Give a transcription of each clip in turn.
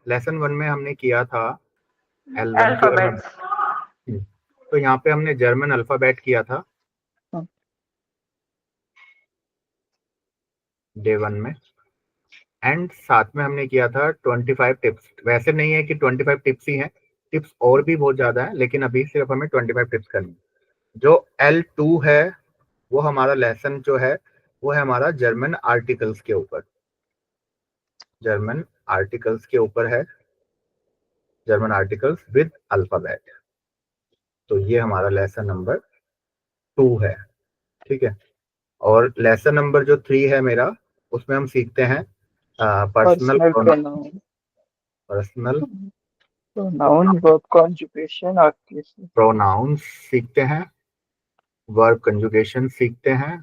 Lesson 1 में हमने किया था L1 की, और अल्फाबेट्स। तो यहाँ पे हमने जर्मन अल्फाबेट किया था डे 1 में, एंड साथ में हमने किया था 25 टिप्स। वैसे नहीं है कि 25 टिप्स ही हैं, टिप्स और भी बहुत ज्यादा है, लेकिन अभी सिर्फ हमें 25 टिप्स करनी है। जो L2 है वो हमारा लेसन जो है वो है हमारा जर्मन आर्टिकल्स के ऊपर, जर्मन आर्टिकल्स के ऊपर है, जर्मन आर्टिकल्स विद अल्फाबेट। तो ये हमारा लेसन नंबर 2 है, ठीक है। और लेसन नंबर जो 3 है मेरा, उसमें हम सीखते हैं personal personal pronoun, pronoun, personal pronoun, verb conjugation, article. Pronouns सीखते हैं, वर्ब कंजुगेशन सीखते हैं,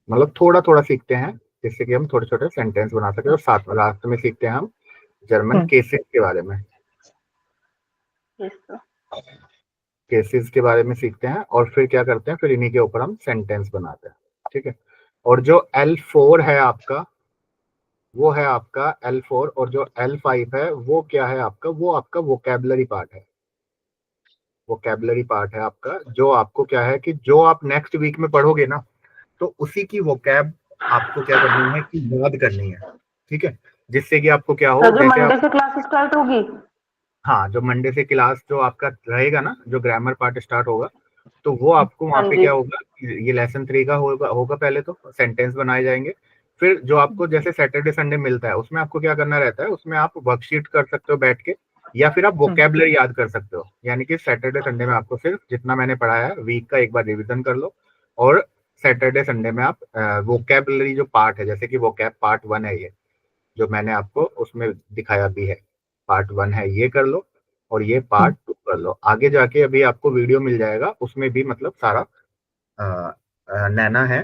मतलब थोड़ा थोड़ा सीखते हैं जिससे कि हम छोटे छोटे सेंटेंस बना सके। और साथ में लास्ट में सीखते हैं हम जर्मन केसेस के बारे में, केसेस के बारे में सीखते हैं, और फिर क्या करते हैं, फिर इन्हीं के ऊपर हम सेंटेंस बनाते हैं, ठीक है। और जो L4 है आपका, वो है आपका L4, और जो L5 है वो क्या है आपका, वो आपका वोकेबलरी पार्ट है। वोकेबलरी पार्ट है आपका, जो आपको क्या है कि जो आप नेक्स्ट वीक में पढ़ोगे ना, तो उसी की वोकैब आपको क्या करनी है कि याद करनी है, ठीक है। जिससे कि आपको क्या हो, तो जो जैसे मंडे आप, से क्लास स्टार्ट होगी। हाँ, जो मंडे से क्लास जो आपका रहेगा ना, जो ग्रामर पार्ट स्टार्ट होगा, तो वो आपको वहाँ हाँ पे जी। क्या होगा, ये लेसन 3 का होगा पहले तो सेंटेंस बनाए जाएंगे। फिर जो आपको जैसे सैटरडे संडे मिलता है, उसमें आपको क्या करना रहता है, उसमें आप वर्कशीट कर सकते हो बैठ के, या फिर आप वोकेबलरी याद कर सकते हो। यानी कि सैटरडे संडे में आपको सिर्फ जितना मैंने पढ़ाया है वीक का एक बार रिविजन कर लो, और सैटरडे संडे में आप वोकेबलरी जो पार्ट है, जैसे कि वोकैब पार्ट 1 है, ये जो मैंने आपको उसमें दिखाया भी है, पार्ट 1 है, ये कर लो, और ये पार्ट 2 कर लो। आगे जाके अभी आपको वीडियो मिल जाएगा, उसमें भी मतलब सारा नैना है,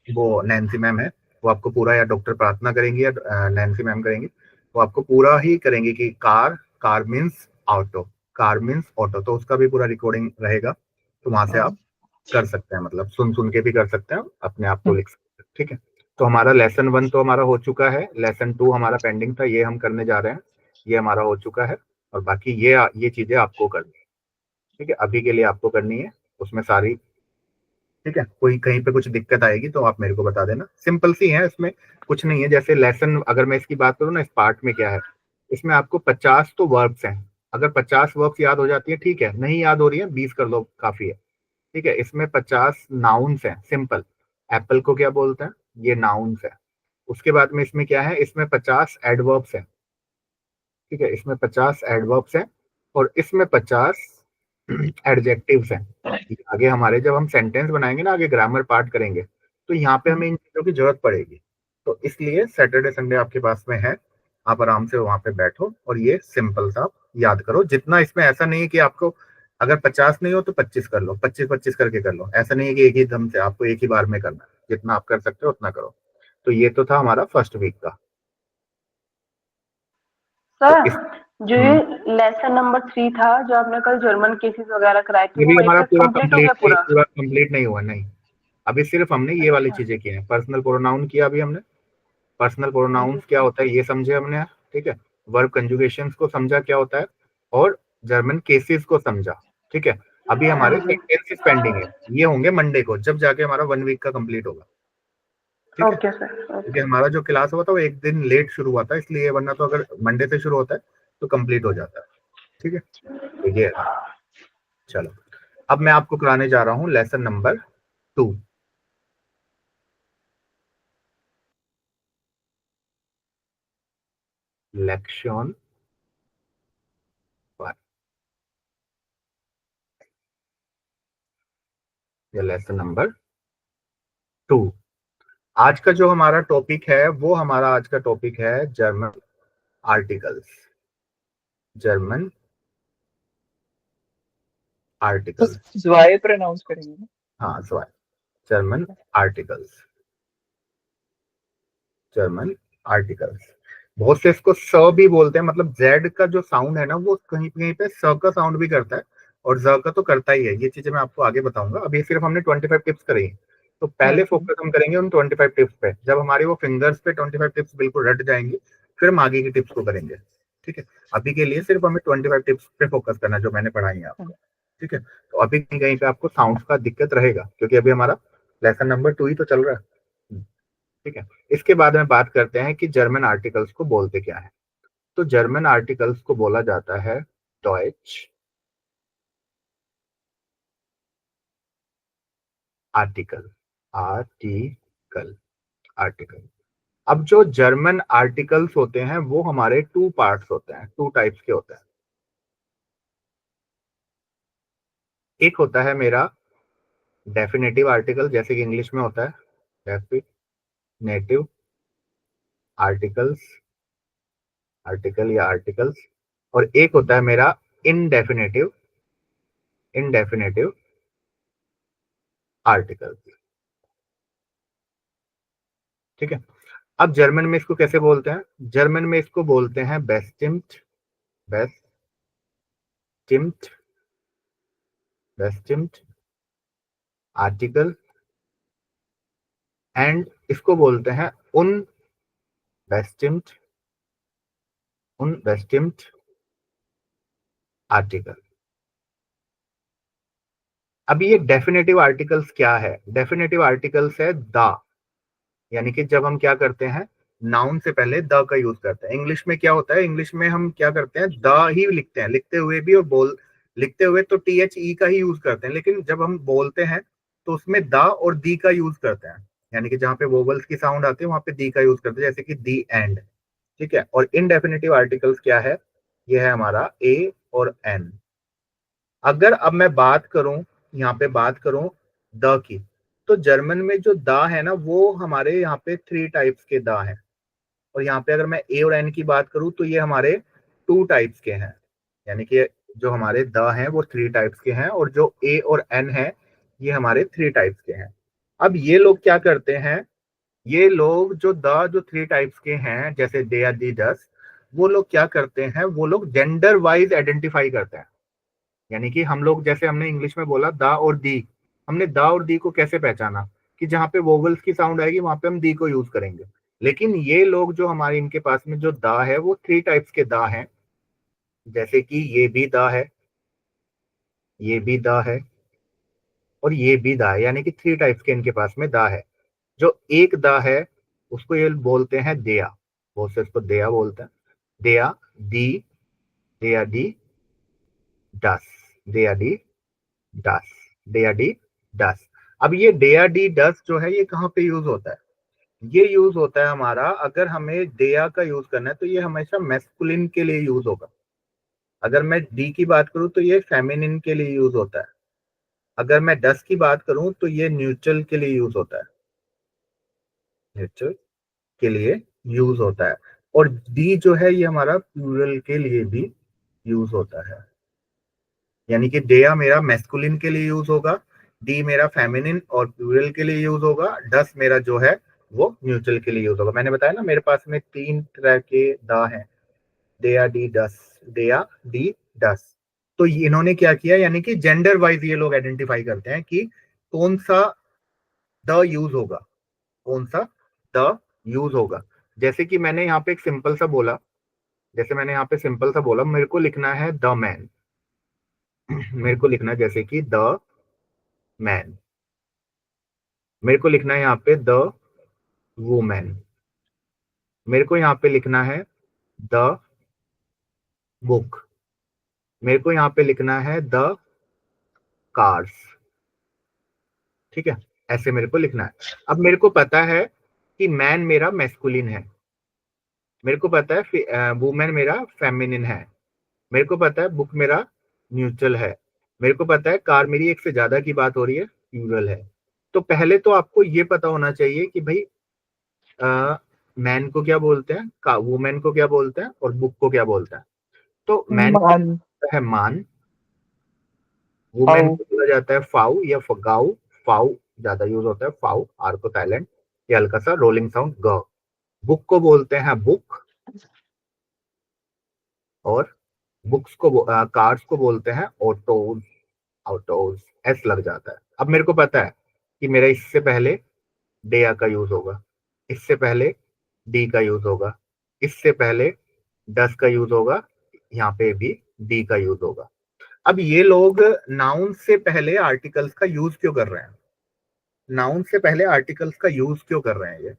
वो नैन्सी मैम है, वो आपको पूरा, या डॉक्टर प्रार्थना करेंगी या नैन्सी मैम करेंगी, वो आपको पूरा ही करेंगे कि car, car means auto, car means auto, तो उसका भी पूरा रिकॉर्डिंग रहेगा। तो वहां से आप कर सकते हैं, मतलब सुन सुन के भी कर सकते हैं, अपने आप को लिख सकते हैं, ठीक है। तो हमारा लेसन 1 तो हमारा हो चुका है, लेसन 2 हमारा पेंडिंग था, ये हम करने जा रहे हैं, ये हमारा हो चुका है। और बाकी ये चीजें आपको करनी है, ठीक है, अभी के लिए आपको करनी है उसमें सारी, ठीक है। कोई कहीं पे कुछ दिक्कत आएगी तो आप मेरे को बता देना, सिंपल सी है, इसमें कुछ नहीं है। जैसे लेसन, अगर मैं इसकी बात करूँ ना, इस पार्ट में क्या है, इसमें आपको 50 तो वर्ब्स हैं। अगर 50 वर्ब्स याद हो जाती है, ठीक है, नहीं याद हो रही है 20 कर लो, काफी है, ठीक है। इसमें 50 नाउन्स हैं, सिंपल। एप्पल को क्या बोलते हैं, ये नाउन्स है। उसके बाद में इसमें क्या है, इसमें 50 एडवर्ब्स हैं, ठीक है, इसमें 50 एडवर्ब्स हैं, और इसमें 50 एडजेक्टिव्स हैं। ये आगे हमारे जब हम सेंटेंस बनाएंगे ना, आगे ग्रामर पार्ट करेंगे, तो यहाँ पे हमें इन चीजों की जरूरत पड़ेगी। तो इसलिए सैटरडे संडे आपके पास में है, आप आराम से वहां पे बैठो और ये सिंपल सा याद करो। जितना इसमें, ऐसा नहीं है कि आपको अगर 50 नहीं हो तो 25 कर लो, 25-25 करके कर लो, ऐसा नहीं है कि एक ही दम से आपको एक ही बार में करना है। जितना आप कर सकते हो उतना करो। तो ये तो था हमारा फर्स्ट वीक का। तो सर, इस जो ये लेसन नंबर 3 था, जो आपने कल जर्मन केसेस वगैरह कराए थे, ये वो भी वहीं हमारा पे पूरा कंप्लीट हो कंप्लीट गया नहीं, पूरा? पूरा कंप्लीट नहीं हुआ, नहीं। अभी सिर्फ हमने ये वाली अच्छा। चीजें की हैं, पर्सनल प्रोनाउन किया अभी हमने, पर्सनल हाँ जी प्रोनाउंस क्या सर। होता है ये समझे हमने, ठीक है। वर्ब कंजुगेशंस को समझा क्या होता है, और जर्मन केसेस को समझा, ठीक है। अभी हाँ हमारे जी। सेंटेंसेस पेंडिंग है, ये होंगे मंडे को, जब जाके हमारा 1 वीक का कंप्लीट होगा, ठीक है। ओके सर, क्योंकि ओके। हमारा जो क्लास हुआ था वो एक दिन लेट शुरू हुआ था, इसलिए, वरना तो अगर मंडे से शुरू होता है तो कंप्लीट हो जाता है, ठीक है। तो ये है। चलो, अब मैं आपको कराने जा रहा हूँ लेसन नंबर 2। लेक्शन 1 या लेसन नंबर 2। आज का जो हमारा टॉपिक है, वो हमारा आज का टॉपिक है German articles, German articles. Why pronounce करेंगे ना? हाँ, sorry, German articles, German articles. बहुत से इसको स भी बोलते हैं, मतलब जेड का जो साउंड है ना, वो कहीं कहीं पे स का साउंड भी करता है, और ज का तो करता ही है। ये चीजें मैं आपको आगे बताऊंगा, अभी सिर्फ हमने 25 टिप्स करी हैं। तो पहले फोकस हम करेंगे उन 25 टिप्स पे। जब हमारी वो फिंगर्स पे 25 टिप्स बिल्कुल रट जाएंगी, फिर हम आगे की टिप्स को करेंगे। ठीक है, अभी के लिए सिर्फ हमें 25 टिप्स पे फोकस करना है जो मैंने पढ़ाई है आपको। ठीक है, तो अभी कहीं कहीं पे आपको साउंड्स का दिक्कत रहेगा, क्योंकि अभी हमारा लेसन नंबर 2 ही तो चल रहा है। ठीक है, इसके बाद में बात करते हैं कि जर्मन आर्टिकल्स को बोलते क्या है। तो जर्मन आर्टिकल्स को बोला जाता है डॉइच आर्टिकल, आर्टिकल, आर्टिकल। अब जो जर्मन आर्टिकल्स होते हैं वो हमारे टू पार्ट्स होते हैं, टू टाइप्स के होते हैं। एक होता है मेरा डेफिनेटिव आर्टिकल, जैसे कि इंग्लिश में होता है डेफिनेटिव आर्टिकल्स, आर्टिकल या आर्टिकल्स। और एक होता है मेरा इनडेफिनेटिव, इनडेफिनेटिव आर्टिकल्स। ठीक है, अब जर्मन में इसको कैसे बोलते हैं? जर्मन में इसको बोलते हैं बेस्टिम्ट, बेस्टिम्ट, बेस्टिम्ट आर्टिकल। एंड इसको बोलते हैं उन बेस्टिम्ट, उन बेस्टिम्ट आर्टिकल। अब ये डेफिनेटिव आर्टिकल्स क्या है? डेफिनेटिव आर्टिकल्स है द, यानी कि जब हम क्या करते हैं, नाउन से पहले द का यूज करते हैं। इंग्लिश में क्या होता है, इंग्लिश में हम क्या करते हैं, द ही लिखते हैं, लिखते हुए भी, और बोल लिखते हुए तो टी एच ई का ही यूज करते हैं, लेकिन जब हम बोलते हैं तो उसमें द और दी का यूज करते हैं। यानी कि जहाँ पे वोवल्स की साउंड आती है वहां पे दी का यूज करते हैं, जैसे कि दी एंड। ठीक है, और इनडेफिनेटिव आर्टिकल्स क्या है? ये है हमारा ए और एन। अगर अब मैं बात करूं, यहाँ पे बात करूं द की, तो जर्मन में जो द है ना, वो हमारे यहाँ पे 3 टाइप्स के द हैं। और यहाँ पे अगर मैं ए और एन की बात करूं तो ये हमारे 2 टाइप्स के हैं। यानी कि जो हमारे द हैं वो 3 टाइप्स के हैं, और जो ए और एन है ये हमारे 3 टाइप्स के हैं। अब ये लोग क्या करते हैं, ये लोग जो द जो 3 टाइप्स के हैं, जैसे दे या दी दस, वो लोग क्या करते हैं, वो लोग जेंडर वाइज आइडेंटिफाई करते हैं। यानी कि हम लोग, जैसे हमने इंग्लिश में बोला दा और दी, हमने दा और दी को कैसे पहचाना, कि जहाँ पे वोवल्स की साउंड आएगी वहां पे हम दी को यूज करेंगे। लेकिन ये लोग जो हमारे इनके पास में जो दा है वो 3 टाइप्स के दा हैं। जैसे कि ये भी दा है, ये भी दा है, और ये भी दा है, यानी कि 3 टाइप्स के इनके पास में दा है। जो एक दा है उसको ये बोलते हैं देया, बहुत से इसको देया बोलते हैं। देया दी, देया दी डस, देया दी डस, देया डी डस। अब ये डेया डी डस जो है ये कहाँ पे यूज होता है? ये यूज होता है हमारा, अगर हमें डेया का यूज करना है तो ये हमेशा मैस्कुलिन के लिए यूज होगा। अगर मैं डी की बात करूं तो ये फेमिनिन के लिए यूज होता है। अगर मैं डस की बात करूं तो ये न्यूट्रल के लिए यूज होता है, न्यूट्रल के लिए यूज होता है। और डी जो है ये हमारा प्लूरल के लिए भी यूज होता है। यानी कि डेया मेरा मैस्कुलिन के लिए यूज होगा, डी मेरा फेमिनिन और प्लूरल के लिए यूज होगा, डस मेरा जो है वो न्यूट्रल के लिए यूज होगा। मैंने बताया ना मेरे पास में 3 तरह के दा हैं, डेया डी डस, डेया डी डस। तो इन्होंने क्या किया, यानी कि जेंडर वाइज ये लोग आइडेंटिफाई करते हैं कि कौन सा द यूज होगा, कौन सा द यूज होगा। जैसे कि मैंने यहाँ पे एक सिंपल सा बोला, जैसे मैंने यहाँ पे सिंपल सा बोला, मेरे को लिखना है द मैन, मेरे को लिखना है जैसे कि द मैन, मेरे को लिखना है यहाँ पे द वुमेन, मेरे को यहाँ पे लिखना है द बुक, मेरे को यहाँ पे लिखना है द कार्स। ठीक है, ऐसे मेरे को लिखना है। अब मेरे को पता है कि मैन मेरा मैस्कुलिन है, मेरे को पता है वुमेन मेरा फेमिनिन है, मेरे को पता है बुक मेरा न्यूट्रल है, मेरे को पता है कार मेरी एक से ज्यादा की बात हो रही है, प्लूरल है। तो पहले तो आपको ये पता होना चाहिए कि भाई मैन को क्या बोलते हैं, का वुमेन को क्या बोलते हैं, और बुक को क्या बोलते हैं। तो मैन को मान, बोलता है मान, वुमेन फाउ, को बोला जाता है फाउ या फगाउ, फाउ ज्यादा यूज होता है, फाउ आर को साइलेंट, ये हल्का सा रोलिंग साउंड ग। बुक को बोलते हैं बुक, और बुक्स को कार्स को बोलते हैं ऑटोज, ऑटोज, एस लग जाता है। अब मेरे को पता है कि मेरा इससे पहले डेया का यूज होगा, इससे पहले डी का यूज होगा, इससे पहले डस का यूज होगा, यहाँ पे भी डी का यूज होगा। अब ये लोग नाउन से पहले आर्टिकल्स का यूज क्यों कर रहे हैं? नाउन से पहले आर्टिकल्स का यूज क्यों कर रहे हैं?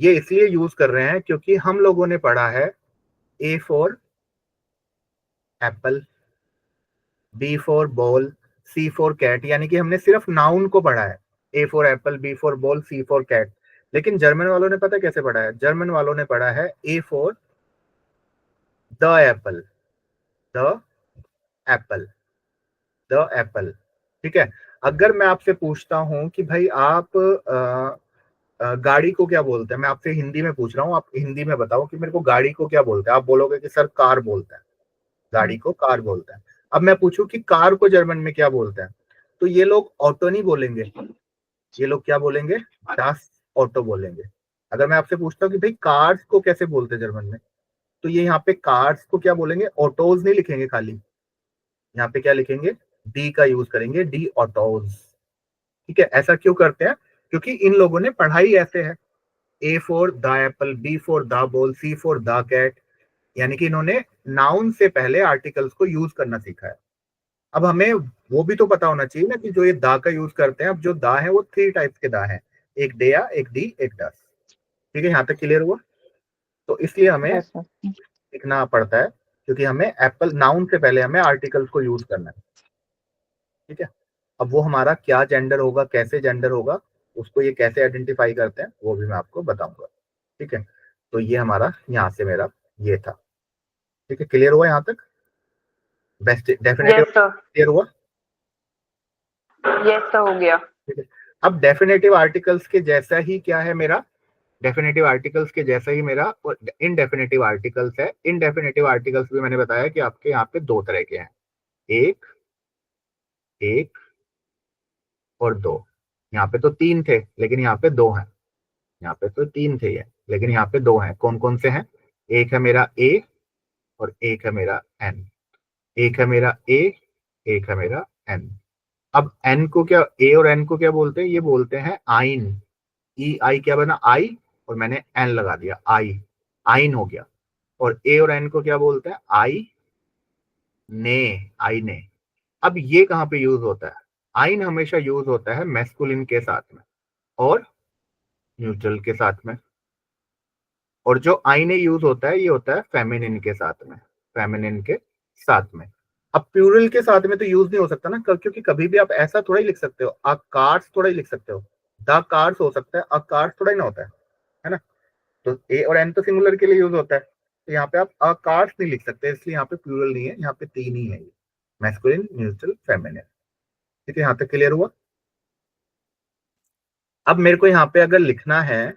ये इसलिए यूज कर रहे हैं क्योंकि हम लोगों ने पढ़ा है A for apple, B for ball, C for cat, यानी कि हमने सिर्फ नाउन को पढ़ा है, A for apple, B for ball, C for cat. लेकिन जर्मन वालों ने पता कैसे पढ़ा है? जर्मन वालों ने पढ़ा है A for the Apple, the Apple, the Apple. ठीक है। अगर मैं आपसे पूछता हूं कि भाई आप गाड़ी को क्या बोलते हैं, मैं आपसे हिंदी में पूछ रहा हूँ, आप हिंदी में बताओ कि मेरे को गाड़ी को क्या बोलते हैं, आप बोलोगे कि सर कार बोलते हैं, गाड़ी को कार बोलते हैं। अब मैं पूछूं कि कार को जर्मन में क्या बोलते हैं, तो ये लोग ऑटो नहीं बोलेंगे, ये लोग क्या बोलेंगे? डास ऑटो बोलेंगे। अगर मैं आपसे पूछता हूँ कि भाई कार्स को कैसे बोलते हैं जर्मन में, तो ये यहाँ पे कार्स को क्या बोलेंगे? ऑटोज नहीं लिखेंगे, खाली यहाँ पे क्या लिखेंगे? डी का यूज करेंगे, डी ऑटोज। ठीक है। ऐसा क्यों करते हैं? क्योंकि इन लोगों ने पढ़ाई ऐसे है, A for the apple, B for the ball, C for the cat, यानी कि इन्होंने नाउन से पहले आर्टिकल्स को यूज करना सीखा है। अब हमें वो भी तो पता होना चाहिए ना कि जो ये दा का यूज करते हैं, अब जो दा है वो 3 टाइप्स के दा है, एक डेया, एक डी, एक डस। ठीक है, यहाँ तक क्लियर हुआ? तो इसलिए हमें यस सर। सीखना पड़ता है, क्योंकि हमें एप्पल नाउन से पहले हमें आर्टिकल्स को यूज करना है। ठीक है। अब वो हमारा क्या जेंडर होगा, कैसे जेंडर होगा, उसको ये कैसे आइडेंटिफाई करते हैं, वो भी मैं आपको बताऊंगा। ठीक है। तो ये हमारा यहाँ से मेरा ये था। ठीक है, क्लियर हुआ यहाँ तक? Best definitive yes sir. Clear हुआ? यस सर, हो गया। ठीक है। अब डेफिनेटिव आर्टिकल्स के जैसा ही क्या है मेरा, डेफिनेटिव आर्टिकल्स के जैसा ही मेरा इनडेफिनेटिव आर्टिकल्स है। इनडेफिनेटिव आर्टिकल्स भी मैंने बताया कि आपके यहाँ पे 2 तरह के हैं, एक, एक और दो। यहाँ पे तो 3 थे लेकिन यहाँ पे 2 हैं, यहाँ पे तो 3 थे ये, लेकिन यहाँ पे 2 हैं। कौन कौन से हैं? एक है मेरा ए और एक है मेरा एन। एक है मेरा ए, एक है मेरा एन। अब एन को क्या, ए और एन को क्या बोलते हैं? ये बोलते हैं आइन। ई आई क्या बना? आई, और मैंने एन लगा दिया, आई, आइन हो गया। और ए और एन को क्या बोलते हैं? आई ने, आई ने। अब ये कहाँ पे यूज होता है? आइन हमेशा यूज होता है मैस्कुलिन के साथ में और न्यूट्रल के साथ में, और जो आईने यूज होता है ये होता है फेमिनिन के साथ में, फेमिनिन के साथ में। अब प्लूरल के साथ में तो यूज नहीं हो सकता ना, क्योंकि कभी भी आप ऐसा थोड़ा ही लिख सकते हो, अ कार्स थोड़ा ही लिख सकते हो, द कार्स हो सकता है, अ कार्स थोड़ा ही ना होता है ना? तो ए और एन तो सिंगुलर के लिए यूज होता है, तो यहाँ पे आप अ कार्स नहीं लिख सकते, इसलिए यहाँ पे प्लूरल नहीं है, यहाँ पे 3 ही है, मैस्कुलिन, न्यूट्रल, फेमिनिन। ठीक है, यहाँ तक क्लियर हुआ? अब मेरे को यहाँ पे अगर लिखना है,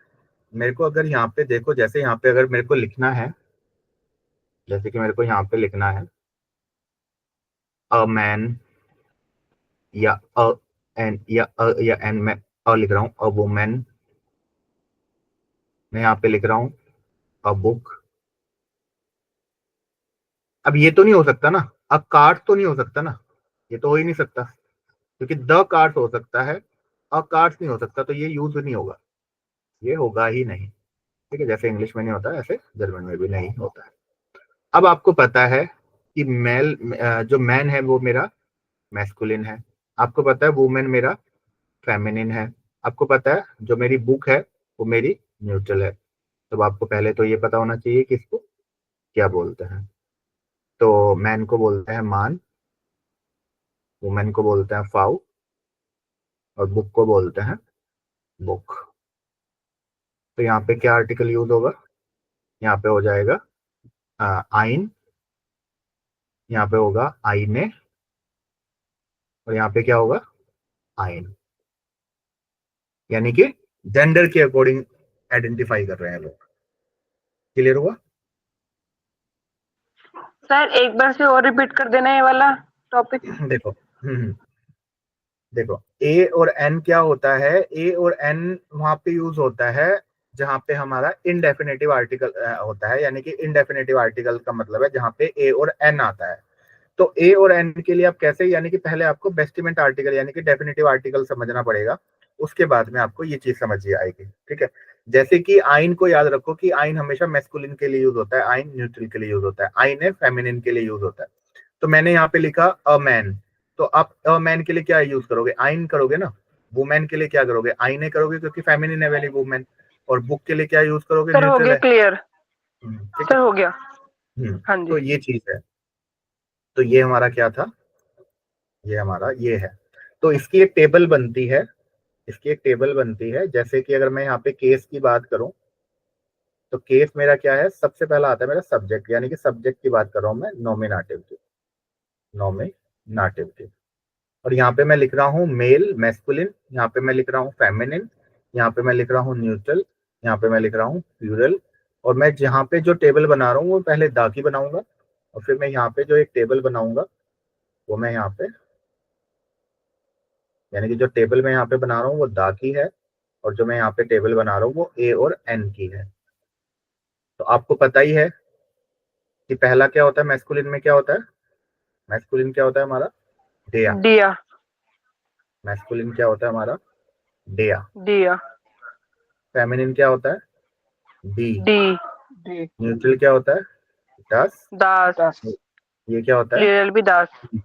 मेरे को अगर यहाँ पे देखो, जैसे यहाँ पे अगर मेरे को लिखना है, जैसे कि मेरे को यहाँ पे लिखना है अ मैन, या अ एन, या एन, मैं अ लिख रहा हूँ, अ वुमेन, मैं यहाँ पे लिख रहा हूँ अ बुक। अब ये तो नहीं हो सकता ना, अ कार्ड तो नहीं हो सकता ना, ये तो हो ही नहीं सकता, क्योंकि द कार्ड हो सकता है, अ कार्ड नहीं हो सकता, तो ये यूज नहीं होगा, ये होगा ही नहीं। ठीक है, जैसे इंग्लिश में नहीं होता ऐसे जर्मन में भी नहीं होता है। अब आपको पता है कि मेल, जो मैन है वो मेरा मैस्कुलिन है, आपको पता है वुमेन मेरा फेमिनिन है, आपको पता है जो मेरी बुक है वो मेरी न्यूट्रल है। तो आपको पहले तो ये पता होना चाहिए कि इसको क्या बोलते हैं। तो मैन को बोलते हैं मान, वुमेन को बोलते हैं फाउ, और बुक को बोलते हैं बुक। तो यहाँ पे क्या आर्टिकल यूज होगा? यहाँ पे हो जाएगा आइन, यहाँ पे होगा आईने, और यहाँ पे क्या होगा? आइन। यानी कि जेंडर के अकॉर्डिंग आइडेंटिफाई कर रहे हैं लोग। क्लियर हुआ? सर एक बार से और रिपीट कर देना ये वाला टॉपिक। देखो, देखो ए और एन क्या होता है? ए और एन वहां पे यूज होता है जहां पे हमारा इनडेफिनेटिव आर्टिकल होता है, यानी कि इनडेफिनेटिव आर्टिकल का मतलब है जहां पे ए और एन आता है। तो ए और एन के लिए आप कैसे, यानी कि पहले आपको बेस्टिमेंट आर्टिकल यानी कि डेफिनेटिव आर्टिकल समझना पड़ेगा। उसके बाद में आपको ये चीज समझ आएगी, ठीक है। जैसे कि आइन को याद रखो कि आइन हमेशा मैस्कुलिन के लिए यूज होता है, आइन न्यूट्रल के लिए यूज होता है, आइन है फेमिनिन के लिए यूज होता है। तो मैंने यहाँ पे लिखा अ मैन, तो आप अ मैन के लिए क्या यूज करोगे, आइन करोगे ना। वुमेन के लिए क्या करोगे, आइने करोगे क्योंकि फेमिनिन है वेरी वुमेन। और बुक के लिए क्या यूज करोगे, सर हो न्यूट्रल गया है। क्लियर, ठीक सर है। हो गया। हाँ जी। तो ये चीज है। तो ये हमारा क्या था, ये हमारा ये है। तो इसकी एक टेबल बनती है, इसकी एक टेबल बनती है। जैसे कि अगर मैं यहाँ पे केस की बात करूं, तो केस मेरा क्या है, सबसे पहला आता है मेरा सब्जेक्ट, यानी कि सब्जेक्ट की बात कर रहा हूं मैं, नॉमिनेटिव की, नॉमिनेटिव की। और यहाँ पे मैं लिख रहा हूँ मेल मैस्कुलिन, यहाँ पे मैं लिख रहा हूँ फेमिनिन, यहाँ पे मैं लिख रहा हूँ न्यूट्रल, यहाँ पे मैं लिख रहा हूँ प्लूरल। और मैं जहाँ पे जो टेबल बना रहा हूँ वो पहले दा की बनाऊंगा, और फिर मैं यहाँ पे जो एक टेबल बनाऊंगा वो मैं यहाँ पे, यानी कि जो टेबल मैं यहाँ पे बना रहा हूँ वो दा की है, और जो मैं यहाँ पे टेबल बना रहा हूँ वो ए और एन की है। तो आपको पता ही है कि पहला क्या होता है मैस्कुलिन में, क्या होता है मैस्कुलिन, क्या होता है हमारा डेया। दिया, मैस्कुलिन क्या होता है हमारा डेया। दिया, फेमिनिन क्या होता है डी। डी, न्यूट्रल क्या होता है दस। दास, ये क्या होता है, प्लूरल भी दास, और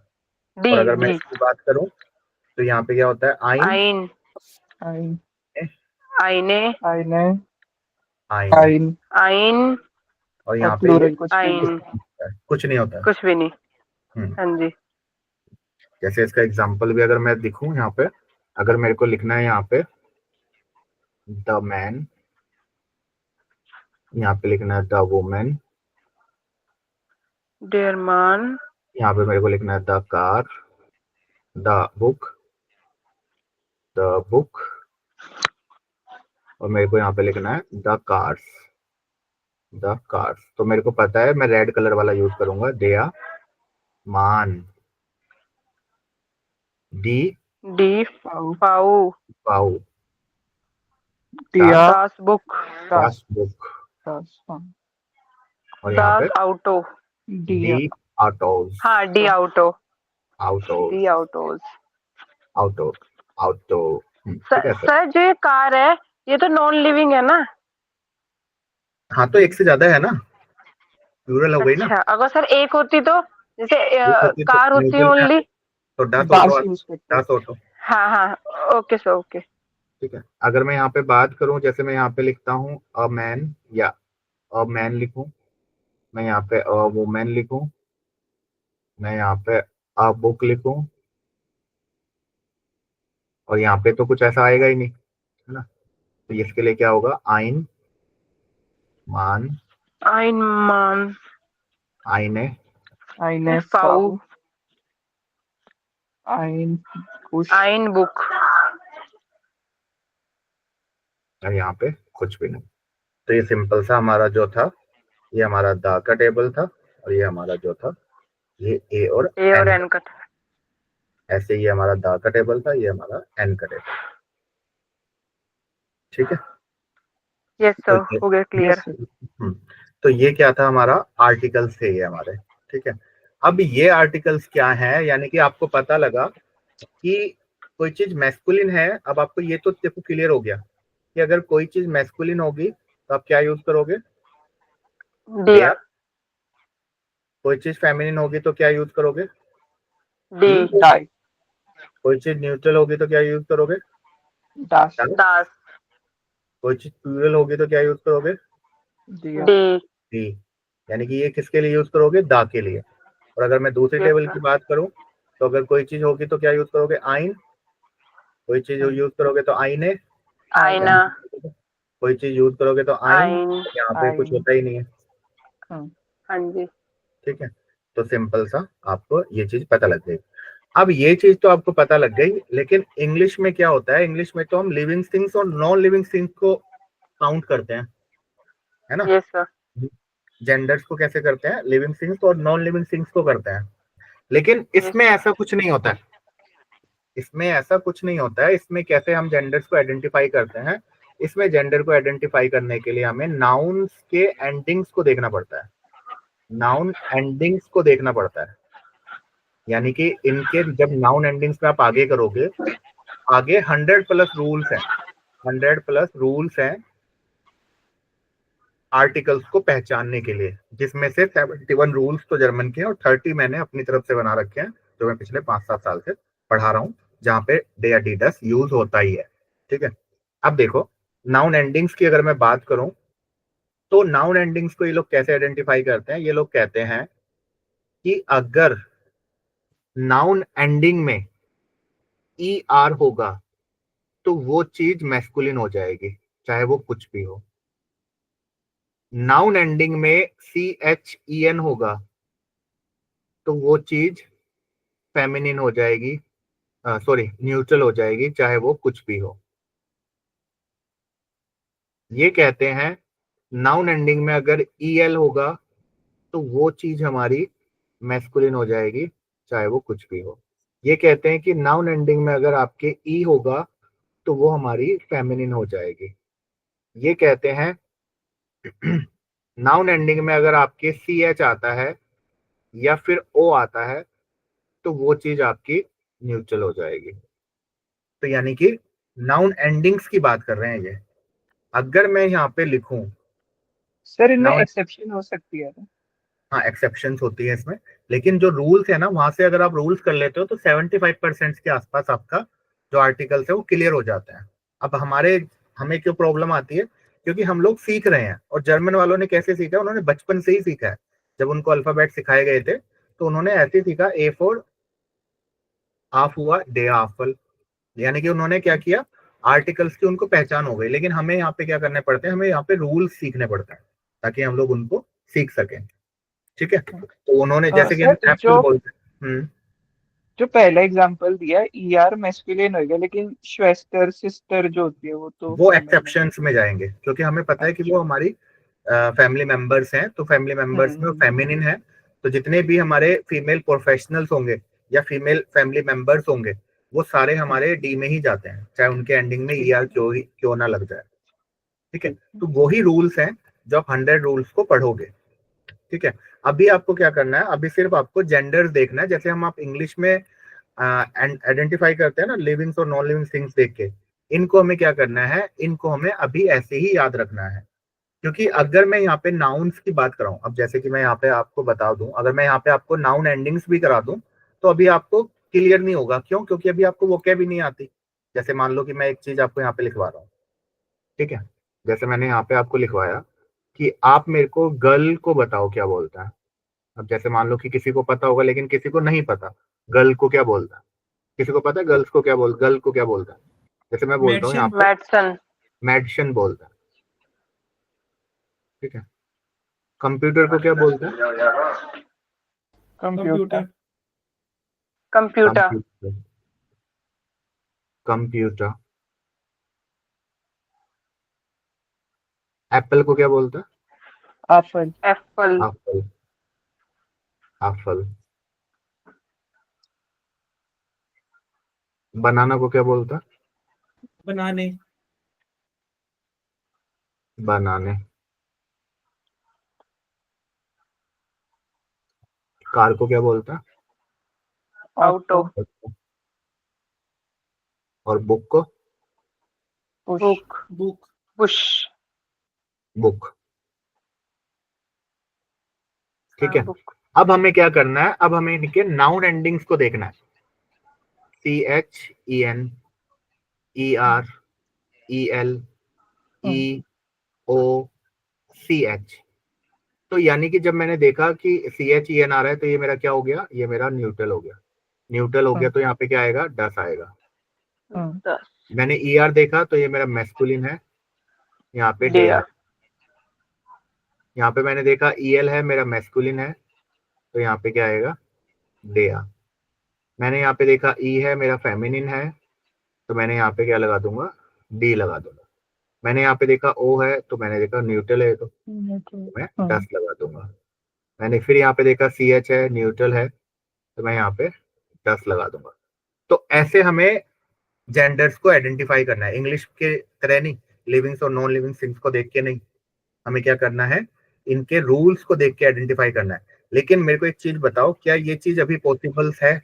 डी, अगर मैं डी, इसकी बात करूं तो यहाँ पे क्या होता है आइन, आइन, आइन, आइने, आइने, आइन। आइन आइन, और और यहाँ पे ये प्लूरल कुछ भी नहीं। आइन, कुछ नहीं होता है। कुछ भी नहीं। हम्म, हाँ जी। जैसे इसका एग्जांपल भी अगर मैं दिखूं यहाँ पे, अगर मेरे को लिखना है यहाँ पे द मैन, यहाँ पे लिखना है द वुमेन, डियर मान, यहाँ पे मेरे को लिखना है the car, the book, the book, और मेरे को यहाँ पे लिखना है द कार्स, द कार्स। तो मेरे को पता है मैं रेड कलर वाला यूज करूंगा, दया मान, डी डी, पाउ, पाऊ, पाऊ, दिया, दास बुक, दास, दास बुक, दास, हाँ, और यहाँ पे दास आउटो, दिया, डी ऑटोज, हाँ डी आउटो, आउटोज, डी आउटोज। आउटो, आउटो। ठीक है सर। सर जो ये कार है ये तो नॉन लिविंग है ना। हाँ तो एक से ज्यादा है ना, प्लूरल हो गई ना। अच्छा, अगर सर एक होती तो, जैसे एक होती तो कार होती है न्यूट्रल में ओनली। तो दास दास ऑटो, यूज करते हैं। दास ऑटो। हाँ हाँ, ओके सर, ओके। ठीक है। अगर मैं यहाँ पे बात करूं, जैसे मैं यहाँ पे लिखता हूँ अ मैन, या अ मैन लिखूं, मैं यहाँ पे अ वुमेन लिखूं, मैं यहाँ पे अ बुक लिखूं, और यहाँ पे तो कुछ ऐसा आएगा ही नहीं, है ना। तो इसके लिए क्या होगा, आइन मान, आइन मान, आइने, आइने, फाऊ, पाउ, आइन, कुश, आइन बुक। और यहाँ पे कुछ भी नहीं। तो ये सिंपल सा हमारा जो था, ये हमारा दा का टेबल था, और ये हमारा जो था ये ए और ए और एन एन का। का था। ऐसे ये हमारा दा का टेबल था, ये हमारा एन का टेबल। ठीक है। यस तो सर, ये हो गया क्लियर। यस, हम्म, तो ये क्या था हमारा आर्टिकल्स थे ये हमारे। ठीक है। अब ये आर्टिकल्स क्या है, यानी कि आपको पता लगा कि कोई चीज मैस्कुलिन है। अब आपको ये तो देखो क्लियर हो गया कि अगर कोई चीज मैस्कुलिन होगी तो आप क्या यूज करोगे, दिया, डेयर। कोई चीज फेमिनिन होगी तो क्या यूज करोगे, डी, डी। डाई, कोई चीज न्यूट्रल होगी तो क्या यूज करोगे, दास, डाई। दास, कोई चीज प्लूरल होगी तो क्या यूज करोगे, दिया, डी, डी। यानी कि ये किसके लिए यूज करोगे, दा के लिए। और अगर मैं दूसरी यस टेबल सर, की बात करूं, तो अगर कोई चीज होगी तो क्या यूज करोगे, आइन। कोई चीज यूज करोगे तो आइने। आईना, कोई चीज यूज करोगे तो आइन। आइन, यहाँ पे कुछ आइन, होता ही नहीं है। हाँ जी। ठीक है। तो सिंपल सा आपको ये चीज पता लग गई। अब ये चीज तो आपको पता लग गई, लेकिन इंग्लिश में क्या होता है, इंग्लिश में तो हम लिविंग थिंग्स और नॉन लिविंग थिंग्स को काउंट करते हैं, है ना। यस सर, जेंडर्स को कैसे करते हैं, लिविंग थिंग्स और नॉन लिविंग थिंग्स को करते हैं। लेकिन यस इसमें सर, ऐसा कुछ नहीं होता है, इसमें ऐसा कुछ नहीं होता है। इसमें कैसे हम जेंडर्स को आइडेंटिफाई करते हैं, इसमें जेंडर को आइडेंटिफाई करने के लिए हमें नाउन्स के एंडिंग्स को देखना पड़ता है, नाउन एंडिंग्स को देखना पड़ता है। यानी कि इनके जब नाउन एंडिंग्स में आप आगे करोगे आगे 100 प्लस रूल्स हैं, 100 प्लस रूल्स हैं आर्टिकल्स को पहचानने के लिए, जिसमें से 71 रूल्स तो जर्मन के हैं और 30 मैंने अपनी तरफ से बना रखे हैं, जो मैं पिछले 5-7 साल से पढ़ा रहा हूँ, जहाँ पे डे डीडस यूज होता ही है। ठीक है, अब देखो नाउन एंडिंग्स की अगर मैं बात करूं, तो नाउन एंडिंग्स को ये लोग कैसे आइडेंटिफाई करते हैं, ये लोग कहते हैं कि अगर नाउन एंडिंग में ई आर होगा तो वो चीज मैस्कुलिन हो जाएगी, चाहे वो कुछ भी हो। नाउन एंडिंग में सी एच ई एन होगा तो वो चीज फेमिनिन हो जाएगी, सॉरी न्यूट्रल हो जाएगी, चाहे वो कुछ भी हो। ये कहते हैं नाउन एंडिंग में अगर ई एल होगा तो वो चीज हमारी मैस्कुलिन हो जाएगी, चाहे वो कुछ भी हो। ये कहते हैं कि नाउन एंडिंग में अगर आपके ई होगा तो वो हमारी फेमिनिन हो जाएगी। ये कहते हैं नाउन एंडिंग में अगर आपके सी एच आता है या फिर ओ आता है तो वो चीज आपकी न्यूट्रल हो जाएगी। तो यानी कि नाउन एंडिंग्स की बात कर रहे हैं ये। अगर मैं यहाँ पे लिखूं, सर इनमें नाउन, एक्सेप्शन हो सकती है ना? हाँ एक्सेप्शंस होती है इसमें, लेकिन जो रूल्स है ना, वहां से अगर आप रूल्स कर लेते हो तो 75% के आसपास आपका जो आर्टिकल्स है वो क्लियर हो जाते हैं। अब हमें क्यों प्रॉब्लम आती है, क्योंकि हम लोग सीख रहे हैं, और जर्मन वालों ने कैसे सीखा है, उन्होंने बचपन से ही सीखा है। जब उनको अल्फाबेट सिखाए गए थे तो उन्होंने ऐसे ही सीखा, ए फॉर आफ हुआ डे आफल, यानी कि उन्होंने क्या किया, आर्टिकल्स की उनको पहचान हो गई। लेकिन हमें यहाँ पे क्या करने पड़ते हैं, हमें यहाँ पे रूल्स सीखने पड़ते हैं ताकि हम लोग उनको सीख सकें। ठीक है, तो उन्होंने जैसे कि हम सर एप्पल बोलते हैं, जो पहला एग्जांपल दिया ई आर मैस्कुलिन होगा, लेकिन श्वेस्टर सिस्टर जो होती है वो तो वो फेमिनिन है। एक्सेप्शंस में जाएंगे, क्योंकि हमें पता है कि वो अच्छा। हमारी फैमिली मेंबर्स हैं, तो फैमिली मेंबर्स में हम्म। फेमिनिन है। तो जितने भी हमारे फीमेल प्रोफेशनल्स होंगे या फीमेल फैमिली मेंबर्स होंगे, वो सारे हमारे डी में ही जाते हैं, चाहे उनके एंडिंग में ई ठीक आर है। क्यों ना लग जाए। ठीक है, ठीक है। तो वही रूल्स हैं जो आप 100 रूल्स को पढ़ोगे। ठीक है, अभी आपको क्या करना है, अभी सिर्फ आपको जेंडर्स देखना है, जैसे हम आप इंग्लिश में आइडेंटिफाई करते हैं ना लिविंग्स और नॉन लिविंग थिंग्स देख के, इनको हमें क्या करना है, इनको हमें अभी ऐसे ही याद रखना है। क्योंकि अगर मैं यहाँ पे नाउन्स की बात कराऊं, अब जैसे कि मैं यहाँ पे आपको बता दूं, अगर मैं यहाँ पे आपको नाउन एंडिंग्स भी करा दूं तो अभी आपको क्लियर नहीं होगा। क्यों? क्योंकि अभी आपको वोकैब भी नहीं आती। जैसे मान लो कि मैं एक चीज आपको यहाँ पे लिखवा रहा हूँ, ठीक है, जैसे मैंने यहाँ पे आपको लिखवाया कि आप मेरे को गर्ल को बताओ क्या बोलता है। अब जैसे मान लो कि किसी को पता होगा लेकिन किसी को नहीं पता गर्ल को क्या बोलता है। किसी को पता है गर्ल को क्या बोलता है? जैसे मैं बोलता हूँ यहाँ पे मेडिसन। मेडिसिन बोलता है, ठीक है। कंप्यूटर को क्या बोलता है? Computer. Computer. Computer. Computer. Apple को क्या बोलता है? एप्पल। एप्पल। एप्पल। एप्पल। बनाना को क्या बोलता है? बनाने। बनाने। कार को क्या बोलता है? ऑटो। और बुक को? बुक। बुक। बुश। बुक। ठीक है, बुक। अब हमें क्या करना है, अब हमें इनके नाउन एंडिंग्स को देखना है। C H E N, E R, E L, E O, C H. तो यानी कि जब मैंने देखा कि सी एच ई एन आ रहा है तो ये मेरा क्या हो गया, ये मेरा न्यूट्रल हो गया। न्यूट्रल हो गया तो यहाँ पे क्या आएगा, डस आएगा। मैंने ई आर देखा तो ये मेरा मैस्कुलिन है, यहाँ पे डे डेयर। आएगा। यहाँ पे मैंने देखा ई एल है, मेरा मैस्कुलिन है, तो यहाँ पे क्या आएगा, डे आ। मैंने यहाँ पे देखा ई है, मेरा फेमिनिन है, तो मैंने यहाँ पे क्या लगा दूंगा, डी लगा दूंगा। मैंने यहाँ पे देखा ओ है, तो मैंने देखा न्यूट्रल है, तो मैं डस लगा दूंगा। मैंने फिर यहाँ पे देखा सी एच है, न्यूट्रल है, तो मैं यहाँ पे डस लगा दूंगा। तो ऐसे हमें जेंडर्स को आइडेंटिफाई करना है, इंग्लिश के तरह नहीं, लिविंग्स और नॉन लिविंग थिंग्स को देख के नहीं। हमें क्या करना है, इनके रूल्स को देख के आइडेंटिफाई करना है। लेकिन मेरे को एक चीज बताओ, क्या ये चीज अभी पॉसिबल है?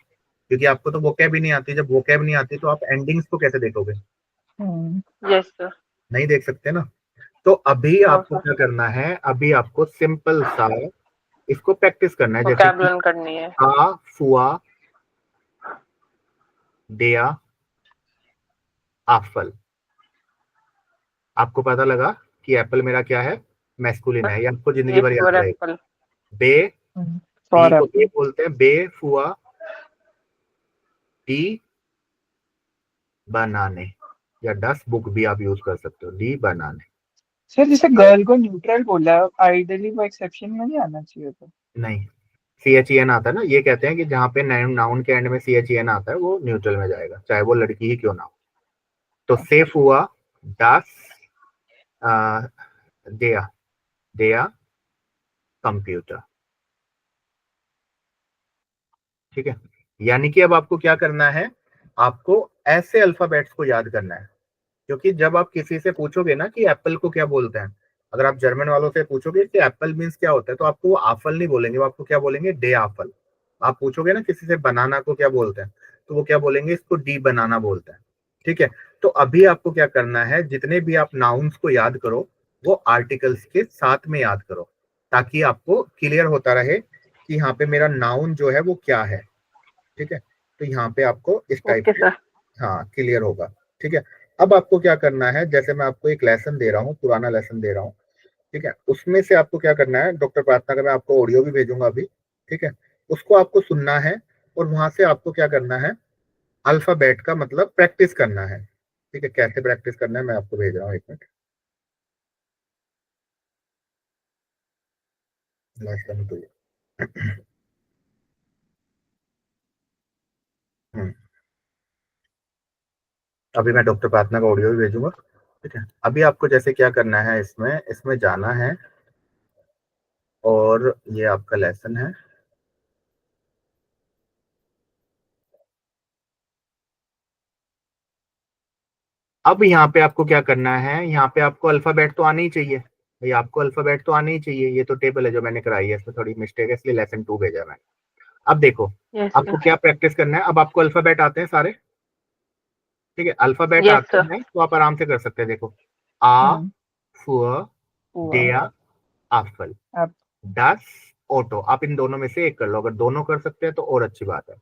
क्योंकि आपको तो वोकैब ही नहीं आती। जब वोकैब नहीं आती तो आप एंडिंग्स को कैसे देखोगे? Yes sir. नहीं देख सकते ना। तो अभी नो आपको सर, क्या करना है, अभी आपको सिंपल सा इसको प्रैक्टिस करना है, जैसे कि वोकैब करनी है। आ, फुआ, डेया, आफल। आपको पता लगा कि एप्पल मेरा क्या है, मैस्कुलिन है, ये आपको जिंदगी ये भर याद फॉर रहेगा। एप्पल। बे, बी फॉर को बे एप्पल। बोलते हैं, बे फुआ, डी बनाने, या 10 बुक भी आप यूज कर सकते हो, डी बनाने। सर जैसे गर्ल को न्यूट्रल बोला है, आइडियली वो एक्सेप्शन में नहीं आना चाहिए था। नहीं, CHEN आता है ना, ये कहते हैं कि जहाँ पे नाउन के एंड में CHEN आता है वो न्यूट्रल में जाएगा, चाहे वो लड़की ही क्यों ना हो। तो सेफ हुआ, दस, दिया, दिया कंप्यूटर। ठीक है, यानी कि अब आपको क्या करना है, आपको ऐसे अल्फाबेट्स को याद करना है। क्योंकि जब आप किसी से पूछोगे ना कि एप्पल को क्या बोलते हैं, अगर आप जर्मन वालों से पूछोगे कि एप्पल मीन्स क्या होता है, तो आपको वो आफल नहीं बोलेंगे, वो आपको क्या बोलेंगे, डे आफल। आप पूछोगे ना किसी से बनाना को क्या बोलते हैं, तो वो क्या बोलेंगे, इसको डी बनाना बोलते हैं। ठीक है, तो अभी आपको क्या करना है, जितने भी आप नाउन्स को याद करो वो आर्टिकल्स के साथ में याद करो, ताकि आपको क्लियर होता रहे कि यहाँ पे मेरा नाउन जो है वो क्या है। ठीक है, तो यहाँ पे आपको इस टाइप ओके से सर। हाँ क्लियर होगा। ठीक है, अब आपको क्या करना है, जैसे मैं आपको एक लेसन दे रहा हूँ, पुराना लेसन दे रहा हूँ। ठीक है, उसमें से आपको क्या करना है, डॉक्टर प्रार्थना का मैं आपको ऑडियो भी भेजूंगा अभी। ठीक है, उसको आपको सुनना है और वहां से आपको क्या करना है, अल्फाबेट का मतलब प्रैक्टिस करना है। ठीक है, कैसे प्रैक्टिस करना है मैं आपको भेज रहा हूँ, एक मिनट। Lesson to. अभी मैं डॉक्टर प्रार्थना का ऑडियो भी भेजूंगा। ठीक है, अभी आपको जैसे क्या करना है, इसमें इसमें जाना है और ये आपका लेसन है। अब यहाँ पे आपको क्या करना है, यहाँ पे आपको अल्फाबेट तो आने ही चाहिए भाई, आपको अल्फाबेट तो आने ही चाहिए। ये तो टेबल है जो मैंने कराई है, इसमें थोड़ी मिस्टेक है इसलिए लेसन 2 भेजा मैंने। अब देखो, यस आपको सर। क्या प्रैक्टिस करना है, अब आपको अल्फाबेट आते हैं सारे। ठीक है, अल्फाबेट यस आते सर। हैं तो आप आराम से कर सकते हैं। देखो, आ, फुआ, हुआ। डेया, आफल, अब 10 ऑटो। आप इन दोनों में से एक कर लो, अगर दोनों कर सकते हैं तो और अच्छी बात है।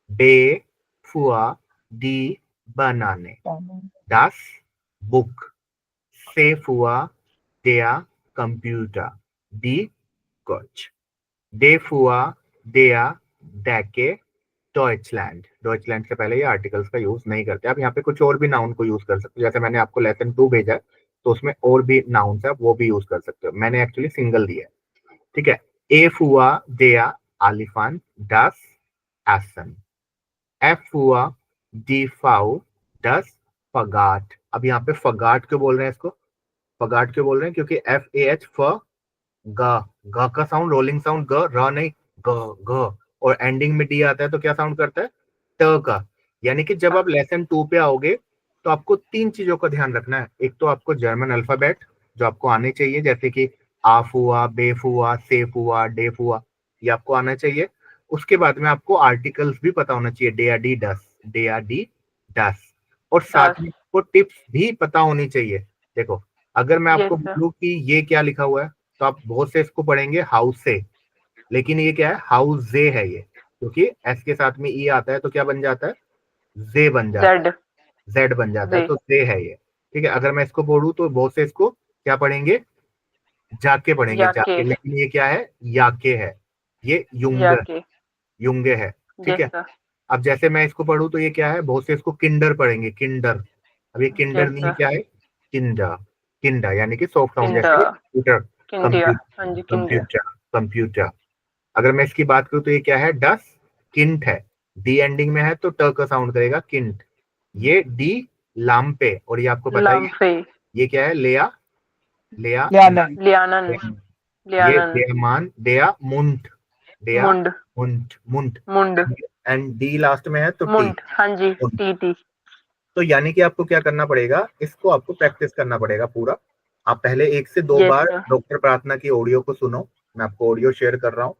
बे, फुआ, डी बनाने, 10 बुक, से फुआ, डेया कंप्यूटर, डी कोच, डे फुआ, डेया डैके डॉइचलैंड। डॉइचलैंड से पहले ये आर्टिकल्स का यूज नहीं करते। आप यहाँ पे कुछ और भी नाउन को यूज कर सकते हो, जैसे मैंने आपको लेसन 2 भेजा है तो उसमें और भी नाउन है, आप वो भी यूज कर सकते हो। मैंने एक्चुअली सिंगल दिया है। ठीक है, ए फुआ, डेया आलिफान, डस एसन, एफ हुआ, डी फाउ, दस फगाट। अब यहाँ पे फगाट क्यों बोल रहे हैं इसको, फगाट क्यों बोल रहे हैं, क्योंकि FAH फ, ग, ग का साउंड रोलिंग साउंड, ग र नहीं, ग ग, और एंडिंग में डी आता है तो क्या साउंड करता है, ट का। यानी कि जब आप लेसन 2 पे आओगे तो आपको 3 चीजों का ध्यान रखना है। एक तो आपको जर्मन अल्फाबेट जो आपको आने चाहिए, जैसे कि आफ हुआ, बेफ हुआ, सेफ हुआ, डेफ हुआ, ये आपको आना चाहिए। उसके बाद में आपको आर्टिकल्स भी पता होना चाहिए, डे या डी डस, डे या डी डस, और साथ में आपको टिप्स भी पता होनी चाहिए। देखो, अगर मैं यस आपको सर। बोलूं कि ये क्या लिखा हुआ है तो आप बहुत से इसको पढ़ेंगे हाउस से, लेकिन ये क्या है, हाउस जे है ये, क्योंकि एस के साथ में ई आता है तो क्या बन जाता है, जे बन जाता है, जेड। जेड बन जाता है, जे। तो जे है ये। ठीक है, अगर मैं इसको पढ़ूं तो बहुत से इसको क्या पढ़ेंगे, जाके पढ़ेंगे, याके। जाके, लेकिन ये क्या है, याके है, ये युंग, याके। युंगे है। ठीक यस है, सर। अब जैसे मैं इसको पढ़ूं तो ये क्या है, बहुत से इसको किंडर पढ़ेंगे, किंडर। अब ये किंडर यस नहीं, सर। क्या है, किंडा, किंडा, यानी कि सॉफ्ट साउंड, किंडा। जैसे कंप्यूटर, किंडिया। हाँ कंप्यूटर, जी, किंडिया। Computer, computer. अगर मैं इसकी बात करूं तो ये क्या है, डस, किंट है, डी एंडिंग में है तो ट का साउंड करेगा, किंट। ये डी लाम्पे, और ये आपको पता ही है, लाम्फे। ये क्या है, लेया, लेया, लियानन। लियानन। ये लियानन। देहमान, देया मुंट, देया मुंड। मुंट, मुंट, मुंड। एंड डी लास्ट में है तो टी। मुंड। हाँ जी, टी टी। तो यानी कि आपको क्या करना पड़ेगा, इसको आपको प्रैक्टिस करना पड़ेगा पूरा। आप पहले 1 से 2 यस बार सर। डॉक्टर प्रार्थना की ऑडियो को सुनो, मैं आपको ऑडियो शेयर कर रहा हूँ।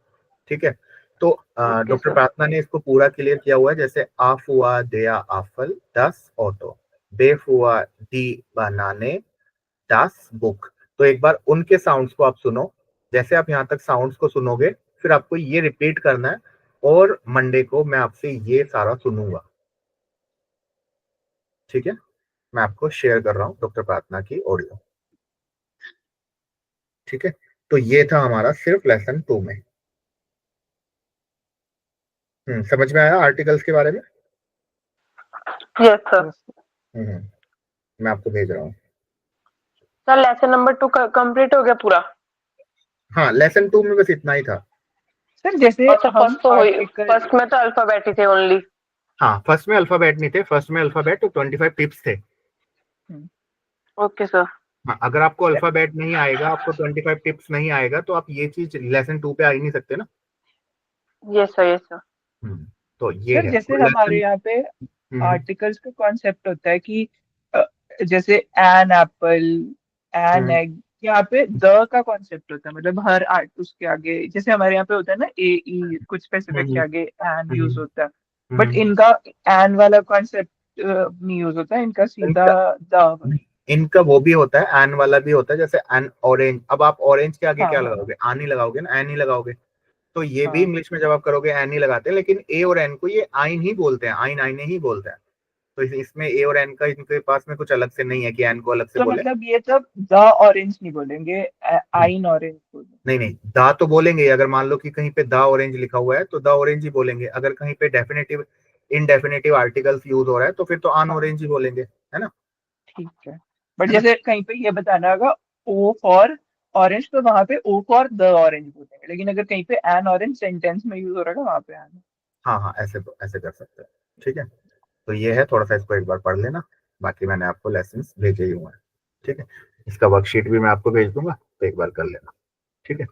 ठीक है, तो Okay, डॉक्टर sir. प्रार्थना ने इसको पूरा क्लियर किया हुआ है, जैसे आफ हुआ दिया आफल 10 ऑटो, बेफ हुआ दी बनाने 10 बुक। तो एक बार उनके साउंड्स को आप सुनो, जैसे आप यहाँ तक साउंड्स को सुनोगे फिर आपको ये रिपीट करना है, और मंडे को मैं आपसे ये सारा सुनूंगा, ठीक है। मैं आपको शेयर कर रहा हूँ डॉक्टर प्रार्थना की ऑडियो, ठीक है। तो ये था हमारा सिर्फ लेसन 2 में। समझ में आया आर्टिकल्स के बारे में? Yes, sir. Yes. मैं आपको भेज रहा हूँ। सर लेसन नंबर 2 कंप्लीट हो गया पूरा? हाँ, लेसन 2 में बस इतना ही था। सर जैसे अच्छा, हम फर्स्ट तो हुई, आर्टिकल, फर्स्ट में तो अल्फाबेट ही थे ओनली। हाँ, फर्स्ट में अल्फाबेट नहीं थे, फर्स्ट में अल्फाबेट 25 टिप्स थे। Okay sir. हाँ, अगर आपको अल्फाबेट नहीं आएगा, आपको 25 टिप्स नहीं आएगा, तो आप ये चीज लेसन 2 पे आ ही नहीं सकते ना। Yes sir, yes sir. तो ये सर है जैसे तो हमारे लेसन। यहाँ पे आर्टिकल्स का कॉन्सेप्ट होता है कि अ, जैसे एन एप्पल, एन एग, यहाँ पे द का कॉन्सेप्ट होता है, मतलब हर आर्ट उसके आगे, जैसे हमारे यहाँ पे होता है ना ए ई कुछ स्पेसिफिक के आगे एन यूज होता है, बट इनका एन वाला कॉन्सेप्ट नहीं यूज होता है, इनका सीधा द। इनका वो भी होता है, एन वाला भी होता है, जैसे एन ऑरेंज। अब आप ऑरेंज के आगे हाँ क्या हाँ लगाओगे? आन ही लगाओगे ना, एन ही लगाओगे। तो ये भी हाँ। इंग्लिश में जब आप करोगे एन ही लगाते हैं, लेकिन ए और एन को ये आइन ही बोलते हैं, आइन आइने ही बोलते हैं। तो इसमें ए और एन का इनके पास में कुछ अलग से नहीं है कि एन को अलग से तो बोले। मतलब ये तब द ऑरेंज नहीं बोलेंगे, आइन ऑरेंज बोलेंगे। नहीं नहीं, दा तो बोलेंगे। अगर मान लो कि कहीं पे दा ऑरेंज लिखा हुआ है तो दा ऑरेंज ही बोलेंगे। अगर कहीं पे डेफिनेटिव इनडेफिनेटिव आर्टिकल्स यूज हो रहा है तो फिर तो आन हाँ ऑरेंज ही बोलेंगे, है ना। ठीक है, बट है ना? जैसे कहीं पे ये बताना होगा ओ फॉर ऑरेंज, तो वहां पे ओ फॉर द ऑरेंज बोलेंगे, लेकिन अगर कहीं पे एन ऑरेंज सेंटेंस में यूज हो रहा है वहां पे एन। हाँ हाँ, ऐसे ऐसे कर सकते हैं, ठीक है। तो ये है, थोड़ा सा इसको एक बार पढ़ लेना। बाकी मैंने आपको लेसन भेजे ही हुए हैं, ठीक है। इसका वर्कशीट भी मैं आपको भेज दूंगा, तो एक बार कर लेना, ठीक है।